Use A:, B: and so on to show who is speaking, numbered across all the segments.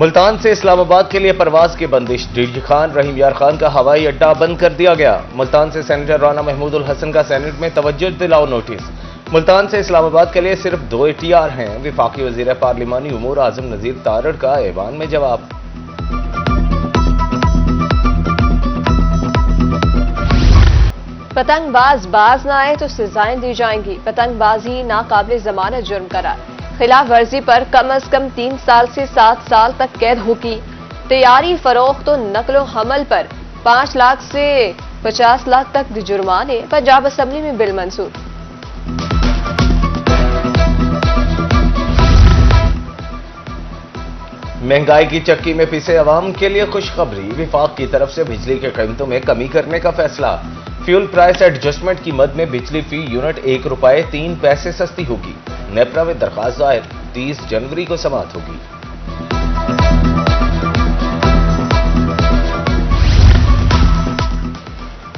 A: मुल्तान से इस्लामाबाद के लिए परवाज की बंदिश। डीजी खान रहीम यार खान का हवाई अड्डा बंद कर दिया गया। मुल्तान से सेनेटर राना महमूद उल हसन का सेनेट में तवज्जो दिलाओ नोटिस। मुल्तान से इस्लामाबाद के लिए सिर्फ 2 ATR हैं। विफाकी वजीर पार्लिमानी उमूर आजम नजीर तारड़ का ऐवान में जवाब।
B: पतंगबाज बाज न आए तो सजाएं दी जाएंगी। पतंगबाजी नाकाबिल जमानत जुर्म करार। खिलाफ वर्जी पर कम अज कम 3 साल से 7 साल तक कैद होगी। तैयारी, फरोख्त और नकलो हमल पर 5 लाख से 50 लाख तक जुर्माने। पंजाब असम्बली में बिल मंजूर।
A: महंगाई की चक्की में पिसे अवाम के लिए खुशखबरी। विफाक की तरफ से बिजली के कीमतों में कमी करने का फैसला। फ्यूल प्राइस एडजस्टमेंट की मद में बिजली फी यूनिट ₹1.03 सस्ती होगी। नेपरा में दरखास्त दायर 30 जनवरी को समाअत होगी।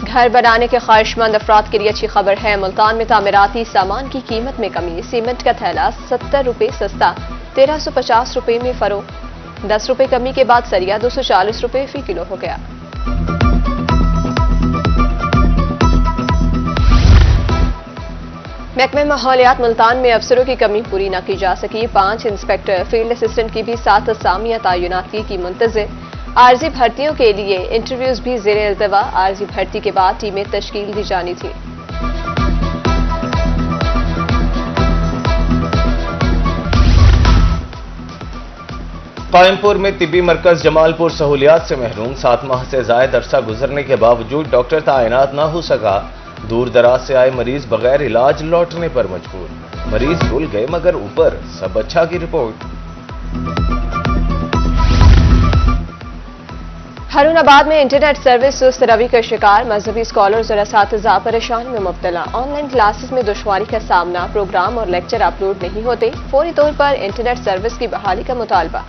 B: घर बनाने के ख्वाहिशमंद अफराद के लिए अच्छी खबर है। मुल्तान में तामीराती सामान की कीमत में कमी। सीमेंट का थैला ₹70 सस्ता, ₹1350 में फरोख्त। ₹10 कमी के बाद सरिया ₹240 फी किलो हो गया। महकमे माहौलियात मुल्तान में अफसरों की कमी पूरी न की जा सकी। 5 इंस्पेक्टर, फील्ड असिस्टेंट की भी 7 असामियां तैनाती की मुंतज़िर। आरजी भर्तियों के लिए इंटरव्यूज भी ज़ेरे इल्तवा। आरजी भर्ती के बाद टीमें तश्कील दी जानी थी।
A: कायमपुर में तिब्बी मरकज जमालपुर सहूलियात से महरूम। 7 माह से जायद अरसा गुजरने के बावजूद डॉक्टर तैनात न हो सका। दूर दराज से आए मरीज बगैर इलाज लौटने पर मजबूर। मरीज भूल गए मगर ऊपर सब अच्छा की रिपोर्ट।
B: हारूनाबाद में इंटरनेट सर्विस सुस्त रवि का शिकार। मजहबी स्कॉलर्स और असातिज़ा परेशानी में मुब्तला। ऑनलाइन क्लासेस में दुश्वारी का सामना। प्रोग्राम और लेक्चर अपलोड नहीं होते। फौरी तौर पर इंटरनेट सर्विस की बहाली का मुतालबा।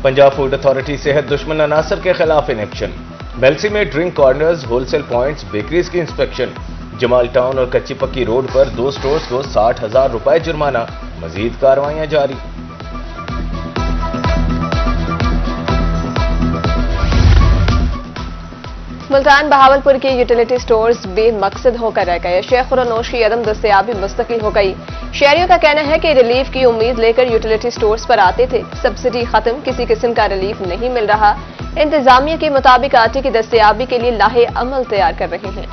A: पंजाब फूड अथॉरिटी सेहत दुश्मन अनासर के खिलाफ इन एक्शन। बेल्सी में drink corners, wholesale points, bakeries की इंस्पेक्शन। जमाल टाउन और कच्ची पक्की रोड पर 2 स्टोर्स को 60,000 रुपए जुर्माना। मजीद कार्रवाइयां जारी।
B: मुल्तान बहावलपुर के यूटिलिटी स्टोर्स बेमकसद होकर रह गए। शेख खुरानोश की अदम दस्तयाबी मुस्तकिल हो गई। शहरियों का कहना है कि रिलीफ की उम्मीद लेकर यूटिलिटी स्टोर्स पर आते थे। सब्सिडी खत्म, किसी किस्म का रिलीफ नहीं मिल रहा। इंतजामिया के मुताबिक आटे की दस्तयाबी के लिए लाहे अमल तैयार कर रहे हैं।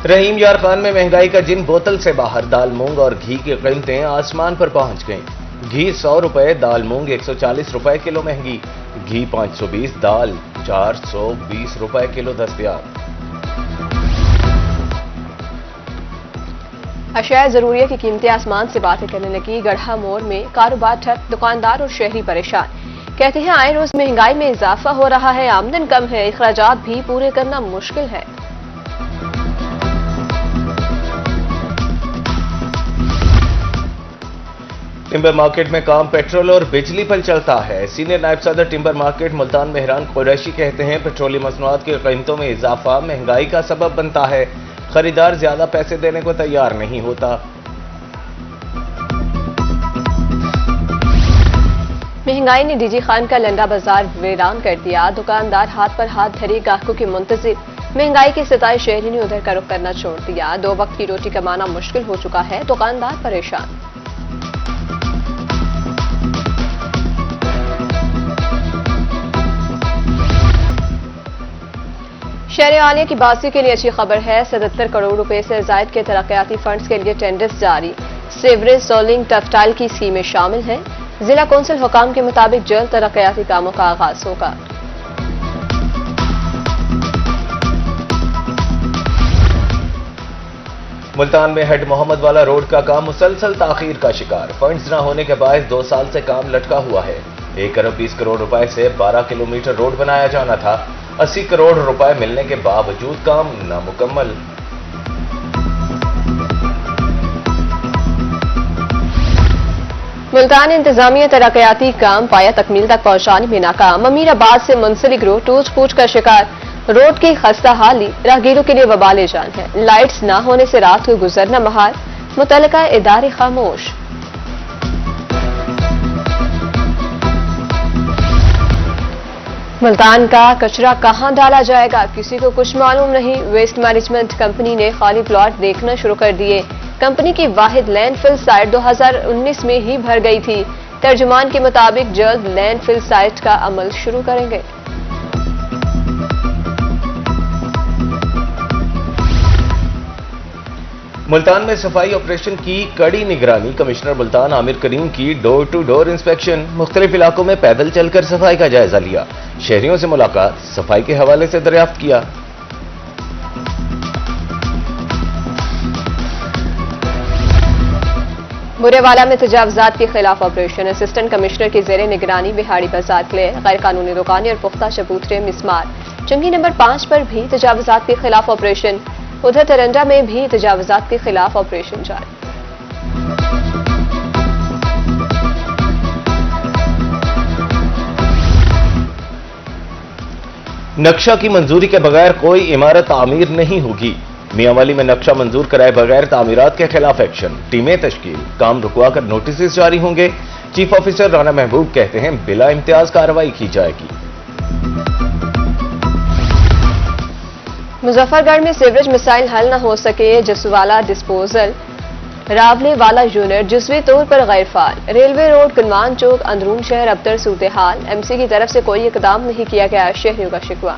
A: रहीम यार खान में महंगाई का जिन बोतल से बाहर। दाल, मूंग और घी की कीमतें आसमान पर पहुंच गईं। घी 100 रुपए, दाल मूंग 140 रुपए किलो महंगी। घी 520, दाल 420 रुपए किलो दस्तयाब।
B: अशिया जरूरिया की कीमतें आसमान से बातें करने लगी। गढ़ा मोड़ में कारोबार ठप, दुकानदार और शहरी परेशान। कहते हैं आए रोज महंगाई में इजाफा हो रहा है, आमदन कम है, अखराजात भी पूरे करना मुश्किल है।
A: टिम्बर मार्केट में काम पेट्रोल और बिजली पर चलता है। सीनियर नायब सदर टिम्बर मार्केट मुल्तान मेहरान कुरैशी कहते हैं पेट्रोलियम मसनूआत की कीमतों में इजाफा महंगाई का सबब बनता है। खरीदार ज्यादा पैसे देने को तैयार नहीं होता।
B: महंगाई ने डीजी खान का लंडा बाजार वीरान कर दिया। दुकानदार हाथ पर हाथ धरे ग्राहकों की मुंतजिर। महंगाई के सताए शहरी ने उधर का रुख करना छोड़ दिया। 2 वक्त की रोटी कमाना मुश्किल हो चुका है। दुकानदार परेशान। शहर आलिया की बासी के लिए अच्छी खबर है। 77 करोड़ रुपए से जायद के तरक्याती फंड्स के लिए टेंडर्स जारी। सीवरेज, सोलिंग, टफ्टाइल की स्कीमें शामिल हैं। जिला कौंसिल हुकाम के मुताबिक जल्द तरक्याती कामों का आगाज होगा।
A: मुल्तान में हेड मोहम्मद वाला रोड का काम मुसलसल ताखीर का शिकार। फंड्स न होने के बायस 2 साल से काम लटका हुआ है। 1 अरब 20 करोड़ रुपए से 12 किलोमीटर रोड बनाया जाना था। 80 करोड़ रुपए मिलने के बावजूद काम नामुकम्मल।
B: मुल्तान इंतजामिया तरक्याती काम पाया तकमील तक पहुंचाने में नाकाम। अमीराबाद से मुंसलिक रोड टूट फूट का शिकार। रोड की खस्ता हाली राहगीरों के लिए वबाले जान है। लाइट्स ना होने से रात को गुजरना महाल। मुतल्लिका इदारे खामोश। मुल्तान का कचरा कहां डाला जाएगा, किसी को कुछ मालूम नहीं। वेस्ट मैनेजमेंट कंपनी ने खाली प्लॉट देखना शुरू कर दिए। कंपनी की वाहिद लैंडफिल साइट 2019 में ही भर गई थी। तर्जुमान के मुताबिक जल्द लैंडफिल साइट का अमल शुरू करेंगे।
A: मुल्तान में सफाई ऑपरेशन की कड़ी निगरानी। कमिश्नर मुल्तान आमिर करीम की डोर टू डोर इंस्पेक्शन। मुख्तलिफ इलाकों में पैदल चलकर सफाई का जायजा लिया। शहरियों से मुलाकात, सफाई के हवाले से दरियाफ्त किया।
B: बुरेवाला में तजावजात के खिलाफ ऑपरेशन। असिस्टेंट कमिश्नर की जेर निगरानी बिहाड़ी बाजार क्लियर। गैर कानूनी दुकानें और पुख्ता चबूतरे मिसमार। चंगी नंबर 5 पर भी तजावजात के खिलाफ ऑपरेशन। उधर तरंडा में भी तजावजात के खिलाफ ऑपरेशन जारी।
A: नक्शा की मंजूरी के बगैर कोई इमारत तामीर नहीं होगी। मियांवाली में नक्शा मंजूर कराए बगैर तामीरात के खिलाफ एक्शन। टीमें तश्कील, काम रुकवा कर नोटिस जारी होंगे। चीफ ऑफिसर राना महबूब कहते हैं बिला इम्तियाज कार्रवाई की जाएगी।
B: मुजफ्फरगढ़ में सीवरेज मिसाइल हल न हो सके। जसवाला डिस्पोजल रावले वाला यूनिट जुज़वी तौर पर गैर फाल। रेलवे रोड कुनवान चौक अंदरून शहर अबतर सूरत हाल। एमसी की तरफ से कोई इकदाम नहीं किया गया, शहरियों का शिकवा।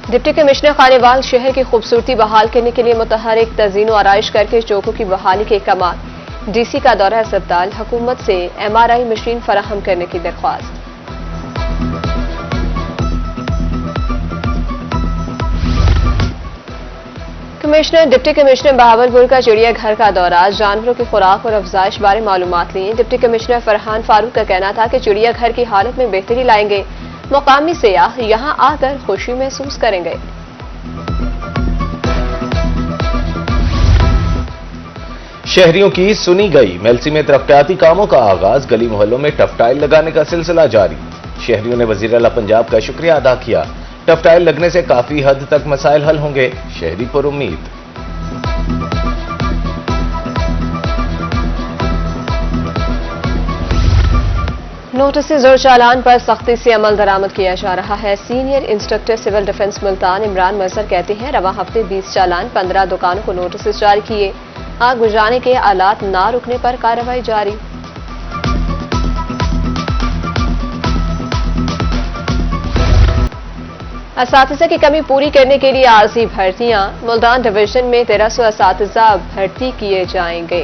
B: डिप्टी कमिश्नर खानेवाल शहर की खूबसूरती बहाल करने के लिए मुतहरिक तज़ीनो आराइश करके चौकों की बहाली के कमाल। डीसी का दौरा अस्पताल। हुकूमत से MRI मशीन फराहम करने की दरख्वास्त। कमिश्नर डिप्टी कमिश्नर बहावलपुर का चिड़ियाघर का दौरा। जानवरों की खुराक और अफजाइश बारे मालूमात ली। डिप्टी कमिश्नर फरहान फारूक का कहना था कि चिड़ियाघर की हालत में बेहतरी लाएंगे। मुकामी सियाह यहां आकर खुशी महसूस करेंगे।
A: शहरियों की सुनी गई। मेलसी में तरक्याती कामों का आगाज। गली मोहल्लों में टफटाइल लगाने का सिलसिला जारी। शहरियों ने वजीर आला पंजाब का शुक्रिया अदा किया। टफटाइल लगने से काफी हद तक मसाइल हल होंगे, शहरी पर उम्मीद।
B: नोटिस और चालान पर सख्ती से अमल दरामद किया जा रहा है। Senior instructor civil defence Multan Imran Mazhar कहते हैं रवा हफ्ते 20 चालान 15 दुकानों को नोटिस जारी किए। आग बुझाने के आलात ना रुकने पर कार्रवाई जारी। असातिज़ा की कमी पूरी करने के लिए आरजी भर्तियां। मुल्तान डिवीजन में 1300 असातिज़ा भर्ती किए जाएंगे।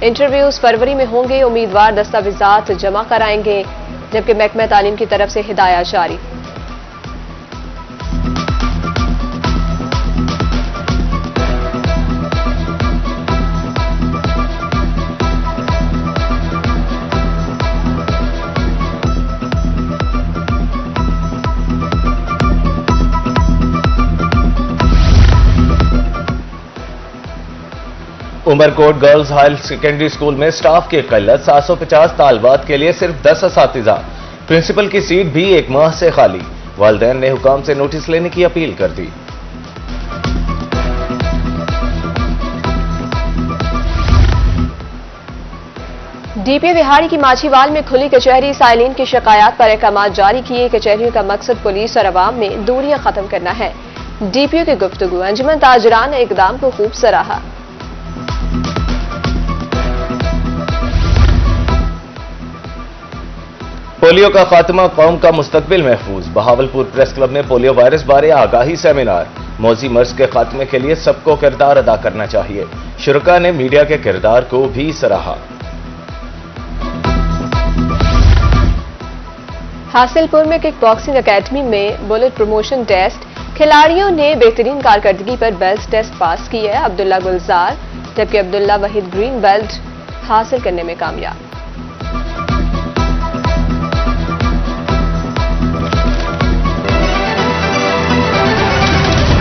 B: इंटरव्यूज फरवरी में होंगे। उम्मीदवार दस्तावेजात जमा कराएंगे, जबकि महकमा तालीम की तरफ से हिदायत जारी।
A: Umarkot girls higher secondary school में स्टाफ की किल्लत। 750 तालबात के लिए सिर्फ 10 असातिज़ा। प्रिंसिपल की सीट भी 1 माह से खाली। वालिदैन ने हुकाम से नोटिस लेने की अपील कर दी।
B: डीपीओ बिहाड़ी की माछीवाल में खुली कचहरी। साइलिन की शिकायत पर अहकाम जारी किए। कचहरियों का मकसद पुलिस और अवाम में दूरियां खत्म करना है। डीपीओ की गुफ्तगू। अंजुमन ताजरान ने इकदाम को खूब सराहा।
A: पोलियो का खात्मा, कौम का मुस्तकबिल महफूज। बहावलपुर प्रेस क्लब में पोलियो वायरस बारे आगाही सेमिनार। मौजी मर्ज के खात्मे के लिए सबको किरदार अदा करना चाहिए। शुरका ने मीडिया के किरदार को भी सराहा।
B: हासिलपुर में किक बॉक्सिंग अकेडमी में बुलेट प्रमोशन टेस्ट। खिलाड़ियों ने बेहतरीन कारकर्दगी पर बेल्ट टेस्ट पास की है। अब्दुल्ला गुलजार जबकि अब्दुल्ला वहीद ग्रीन बेल्ट हासिल करने में कामयाब।